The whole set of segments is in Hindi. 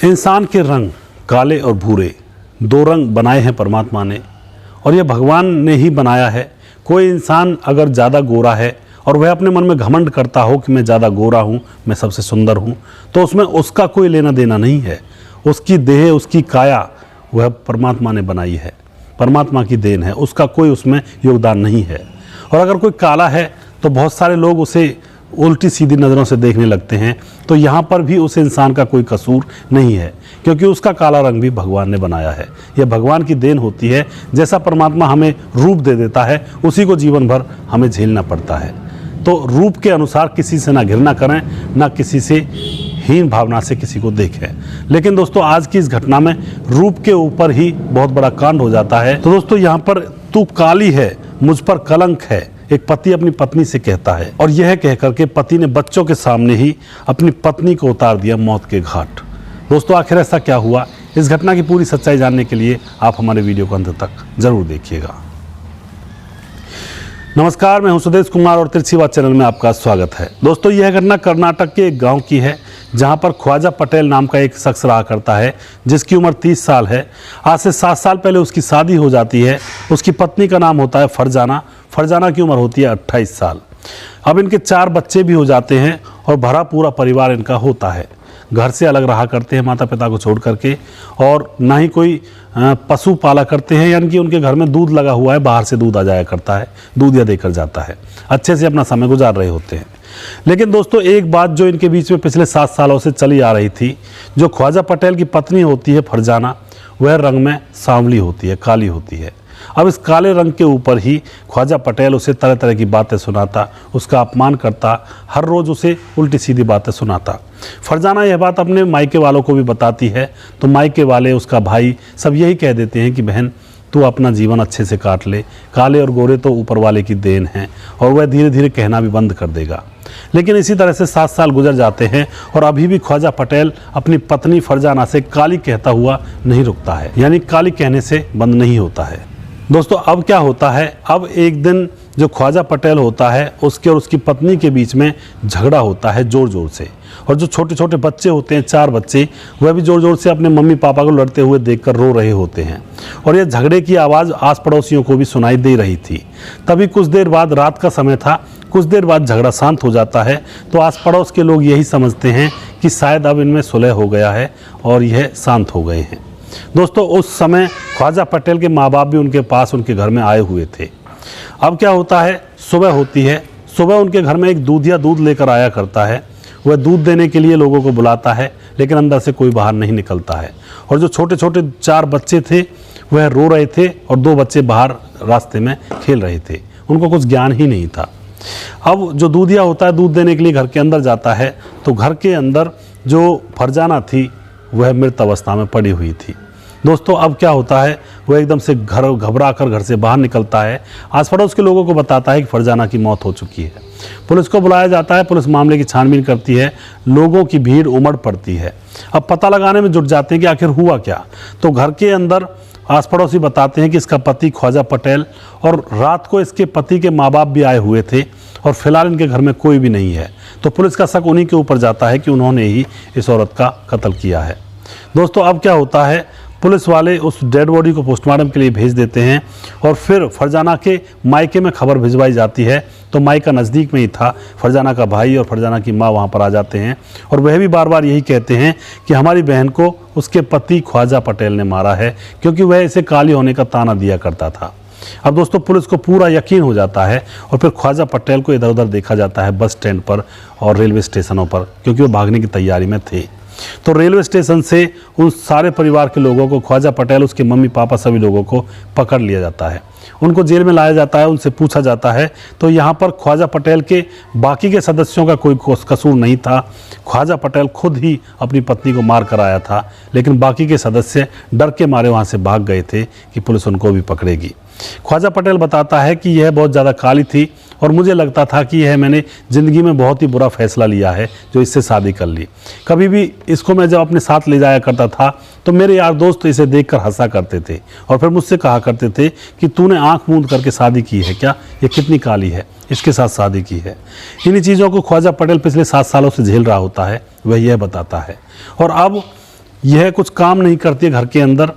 इंसान के रंग काले और भूरे दो रंग बनाए हैं परमात्मा ने, और यह भगवान ने ही बनाया है। कोई इंसान अगर ज़्यादा गोरा है और वह अपने मन में घमंड करता हो कि मैं ज़्यादा गोरा हूँ, मैं सबसे सुंदर हूँ, तो उसमें उसका कोई लेना देना नहीं है। उसकी देह, उसकी काया वह परमात्मा ने बनाई है, परमात्मा की देन है, उसका कोई उसमें योगदान नहीं है। और अगर कोई काला है तो बहुत सारे लोग उसे उल्टी सीधी नज़रों से देखने लगते हैं, तो यहाँ पर भी उस इंसान का कोई कसूर नहीं है, क्योंकि उसका काला रंग भी भगवान ने बनाया है। यह भगवान की देन होती है। जैसा परमात्मा हमें रूप दे देता है, उसी को जीवन भर हमें झेलना पड़ता है। तो रूप के अनुसार किसी से ना घृणा करें, ना किसी से हीन भावना से किसी को देखें। लेकिन दोस्तों, आज की इस घटना में रूप के ऊपर ही बहुत बड़ा कांड हो जाता है। तो दोस्तों, यहाँ पर तू काली है, मुझ पर कलंक है, एक पति अपनी पत्नी से कहता है, और यह कहकर के पति ने बच्चों के सामने ही अपनी पत्नी को उतार दिया मौत के घाट। दोस्तों, आखिर ऐसा क्या हुआ? इस घटना की पूरी सच्चाई जानने के लिए आप हमारे वीडियो को अंत तक जरूर देखिएगा। नमस्कार, मैं हूं सुदेश कुमार और तिरछी बात चैनल में आपका स्वागत है। दोस्तों, यह घटना कर्नाटक के एक गांव की है, जहां पर ख्वाजा पटेल नाम का एक शख्स रहा करता है, जिसकी उम्र 30 साल है। आज से 7 साल पहले उसकी शादी हो जाती है। उसकी पत्नी का नाम होता है फरजाना। फरजाना की उम्र होती है 28 साल। अब इनके 4 बच्चे भी हो जाते हैं और भरा पूरा परिवार इनका होता है। घर से अलग रहा करते हैं माता पिता को छोड़ करके, और ना ही कोई पशु पाला करते हैं, यानी कि उनके घर में दूध लगा हुआ है, बाहर से दूध आ जाया करता है, दूध या देकर जाता है। अच्छे से अपना समय गुजार रहे होते हैं। लेकिन दोस्तों, एक बात जो इनके बीच में पिछले 7 सालों से चली आ रही थी, जो ख्वाजा पटेल की पत्नी होती है फरजाना, वह रंग में सांवली होती है, काली होती है। अब इस काले रंग के ऊपर ही ख्वाजा पटेल उसे तरह तरह की बातें सुनाता, उसका अपमान करता, हर रोज़ उसे उल्टी सीधी बातें सुनाता। फरजाना यह बात अपने मायके वालों को भी बताती है, तो मायके वाले, उसका भाई, सब यही कह देते हैं कि बहन, तू अपना जीवन अच्छे से काट ले, काले और गोरे तो ऊपर वाले की देन है, और वह धीरे धीरे कहना भी बंद कर देगा। लेकिन इसी तरह से 7 साल गुजर जाते हैं, और अभी भी ख्वाजा पटेल अपनी पत्नी फरजाना से काली कहता हुआ नहीं रुकता है, यानी काली कहने से बंद नहीं होता है। दोस्तों, अब क्या होता है? अब एक दिन जो ख्वाजा पटेल होता है, उसके और उसकी पत्नी के बीच में झगड़ा होता है ज़ोर ज़ोर से, और जो छोटे छोटे बच्चे होते हैं, 4 बच्चे, वह भी ज़ोर ज़ोर से अपने मम्मी पापा को लड़ते हुए देखकर रो रहे होते हैं। और यह झगड़े की आवाज़ आस पड़ोसियों को भी सुनाई दे रही थी। तभी कुछ देर बाद, रात का समय था, कुछ देर बाद झगड़ा शांत हो जाता है। तो आस पड़ोस के लोग यही समझते हैं कि शायद अब इनमें सुलह हो गया है और यह शांत हो गए हैं। दोस्तों, उस समय ख्वाजा पटेल के माँ बाप भी उनके पास, उनके घर में आए हुए थे। अब क्या होता है? सुबह होती है। सुबह उनके घर में एक दूधिया दूध लेकर आया करता है। वह दूध देने के लिए लोगों को बुलाता है, लेकिन अंदर से कोई बाहर नहीं निकलता है। और जो छोटे छोटे 4 बच्चे थे, वह रो रहे थे, और 2 बच्चे बाहर रास्ते में खेल रहे थे। उनको कुछ ज्ञान ही नहीं था। अब जो दूधिया होता है, दूध देने के लिए घर के अंदर जाता है, तो घर के अंदर जो फरजाना थी, वह मृत अवस्था में पड़ी हुई थी। दोस्तों, अब क्या होता है? वह एकदम से घबरा कर घर से बाहर निकलता है। आस पड़ोस के लोगों को बताता है कि फरजाना की मौत हो चुकी है। पुलिस को बुलाया जाता है। पुलिस मामले की छानबीन करती है। लोगों की भीड़ उमड़ पड़ती है। अब पता लगाने में जुट जाते हैं कि आखिर हुआ क्या। तो घर के अंदर आस पड़ोसी बताते हैं कि इसका पति ख्वाजा पटेल, और रात को इसके पति के माँ बाप भी आए हुए थे, और फिलहाल इनके घर में कोई भी नहीं है। तो पुलिस का शक उन्हीं के ऊपर जाता है कि उन्होंने ही इस औरत का कत्ल किया है। दोस्तों, अब क्या होता है? पुलिस वाले उस डेड बॉडी को पोस्टमार्टम के लिए भेज देते हैं, और फिर फरजाना के मायके में खबर भिजवाई जाती है। तो मायका नज़दीक में ही था। फरजाना का भाई और फरजाना की माँ वहाँ पर आ जाते हैं, और वह भी बार बार यही कहते हैं कि हमारी बहन को उसके पति ख्वाजा पटेल ने मारा है, क्योंकि वह इसे काली होने का ताना दिया करता था। अब दोस्तों, पुलिस को पूरा यकीन हो जाता है, और फिर ख्वाजा पटेल को इधर उधर देखा जाता है बस स्टैंड पर और रेलवे स्टेशनों पर, क्योंकि वो भागने की तैयारी में थे। तो रेलवे स्टेशन से उन सारे परिवार के लोगों को, ख्वाजा पटेल, उसके मम्मी पापा, सभी लोगों को पकड़ लिया जाता है। उनको जेल में लाया जाता है। उनसे पूछा जाता है, तो यहाँ पर ख्वाजा पटेल के बाकी के सदस्यों का कोई कसूर नहीं था। ख्वाजा पटेल खुद ही अपनी पत्नी को मार कर आया था, लेकिन बाकी के सदस्य डर के मारे वहाँ से भाग गए थे कि पुलिस उनको भी पकड़ेगी। ख्वाजा पटेल बताता है कि यह बहुत ज़्यादा काली थी, और मुझे लगता था कि यह मैंने ज़िंदगी में बहुत ही बुरा फैसला लिया है जो इससे शादी कर ली। कभी भी इसको मैं जब अपने साथ ले जाया करता था, तो मेरे यार दोस्त इसे देखकर हंसा करते थे, और फिर मुझसे कहा करते थे कि तूने आंख मूंद करके शादी की है क्या? ये कितनी काली है, इसके साथ शादी की है। इन्हीं चीज़ों को ख्वाजा पटेल पिछले 7 सालों से झेल रहा होता है, वह यह बताता है। और अब यह कुछ काम नहीं करती है घर के अंदर।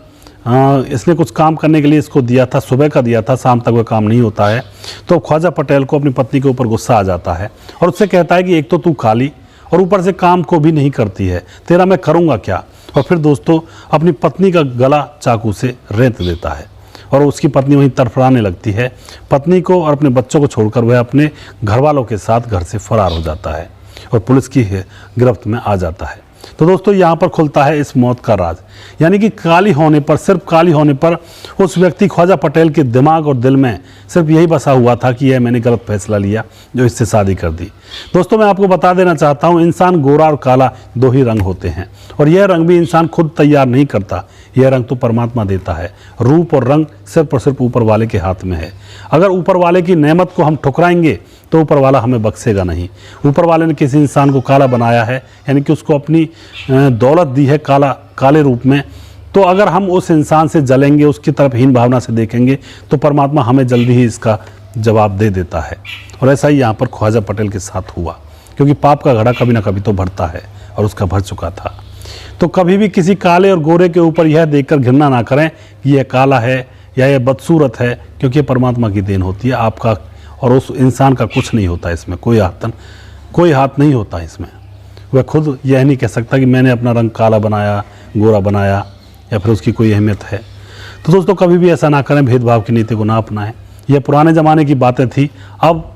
इसने कुछ काम करने के लिए इसको दिया था, सुबह का दिया था, शाम तक वह काम नहीं होता है। तो ख्वाजा पटेल को अपनी पत्नी के ऊपर गुस्सा आ जाता है और उससे कहता है कि एक तो तू काली और ऊपर से काम को भी नहीं करती है, तेरा मैं करूँगा क्या। और फिर दोस्तों अपनी पत्नी का गला चाकू से रेत देता है और उसकी पत्नी वहीं तड़फड़ाने लगती है। पत्नी को और अपने बच्चों को छोड़कर वह अपने घर वालों के साथ घर से फरार हो जाता है और पुलिस की गिरफ्त में आ जाता है। तो दोस्तों यहाँ पर खुलता है इस मौत का राज, यानी कि काली होने पर, सिर्फ काली होने पर उस व्यक्ति ख्वाजा पटेल के दिमाग और दिल में सिर्फ यही बसा हुआ था कि यह मैंने गलत फैसला लिया जो इससे शादी कर दी। दोस्तों मैं आपको बता देना चाहता हूँ, इंसान गोरा और काला दो ही रंग होते हैं और यह रंग भी इंसान खुद तैयार नहीं करता, यह रंग तो परमात्मा देता है। रूप और रंग सिर्फ और सिर्फ ऊपर वाले के हाथ में है। अगर ऊपर वाले की नेमत को हम ठुकराएंगे तो ऊपर वाला हमें बख्शेगा नहीं। ऊपर वाले ने किसी इंसान को काला बनाया है, यानी कि उसको अपनी दौलत दी है काले रूप में, तो अगर हम उस इंसान से जलेंगे, उसकी तरफ हीन भावना से देखेंगे तो परमात्मा हमें जल्दी ही इसका जवाब दे देता है। और ऐसा ही यहाँ पर ख्वाजा पटेल के साथ हुआ, क्योंकि पाप का घड़ा कभी ना कभी तो भरता है और उसका भर चुका था। तो कभी भी किसी काले और गोरे के ऊपर यह देखकर घृणा ना करें कि यह काला है या यह बदसूरत है, क्योंकि परमात्मा की देन होती है। आपका और उस इंसान का कुछ नहीं होता इसमें, कोई हाथ नहीं होता इसमें। वह खुद यह नहीं कह सकता कि मैंने अपना रंग काला बनाया, गोरा बनाया, या फिर उसकी कोई अहमियत है। तो दोस्तों कभी भी ऐसा ना करें, भेदभाव की नीति को ना अपनाएं। यह पुराने ज़माने की बातें थी, अब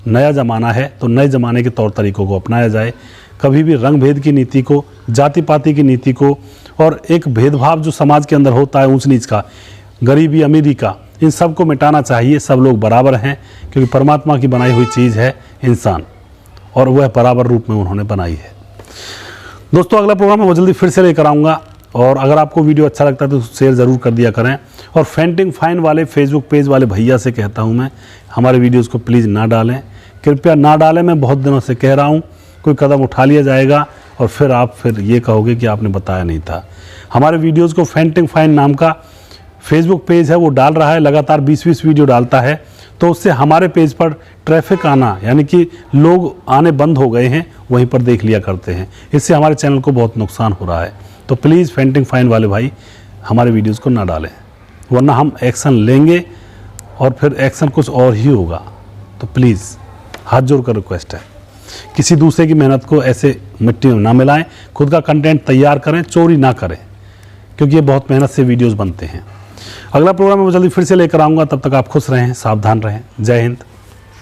नया ज़माना है तो नए ज़माने के तौर तरीक़ों को अपनाया जाए। कभी भी रंग भेद की नीति को, जाति पाति की नीति को और एक भेदभाव जो समाज के अंदर होता है ऊंच नीच का, गरीबी अमीरी का, इन सब को मिटाना चाहिए। सब लोग बराबर हैं, क्योंकि परमात्मा की बनाई हुई चीज़ है इंसान, और वह बराबर रूप में उन्होंने बनाई है। दोस्तों अगला प्रोग्राम मैं जल्दी फिर से लेकर आऊँगा, और अगर आपको वीडियो अच्छा लगता है तो शेयर ज़रूर कर दिया करें। और फेंटिंग फाइन वाले फेसबुक पेज वाले भैया से कहता हूँ मैं, हमारे वीडियोज़ को प्लीज़ ना डालें, कृपया ना डालें। मैं बहुत दिनों से कह रहा हूँ, कोई कदम उठा लिया जाएगा और फिर ये कहोगे कि आपने बताया नहीं था। हमारे वीडियोज़ को फेंटिंग फाइन नाम का फेसबुक पेज है वो डाल रहा है, लगातार 20-20 वीडियो डालता है, तो उससे हमारे पेज पर ट्रैफिक आना, यानी कि लोग आने बंद हो गए हैं, वहीं पर देख लिया करते हैं। इससे हमारे चैनल को बहुत नुकसान हो रहा है। तो प्लीज़ फेंटिंग फाइन वाले भाई हमारे वीडियोज़ को ना डालें, वरना हम एक्शन लेंगे और फिर एक्शन कुछ और ही होगा। तो प्लीज़ हाथ जोड़कर रिक्वेस्ट है, किसी दूसरे की मेहनत को ऐसे मिट्टी में ना मिलाएं, खुद का कंटेंट तैयार करें, चोरी ना करें, क्योंकि ये बहुत मेहनत से वीडियोस बनते हैं। अगला प्रोग्राम मैं जल्दी फिर से लेकर आऊँगा, तब तक आप खुश रहें, सावधान रहें। जय हिंद,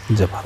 जय भारत।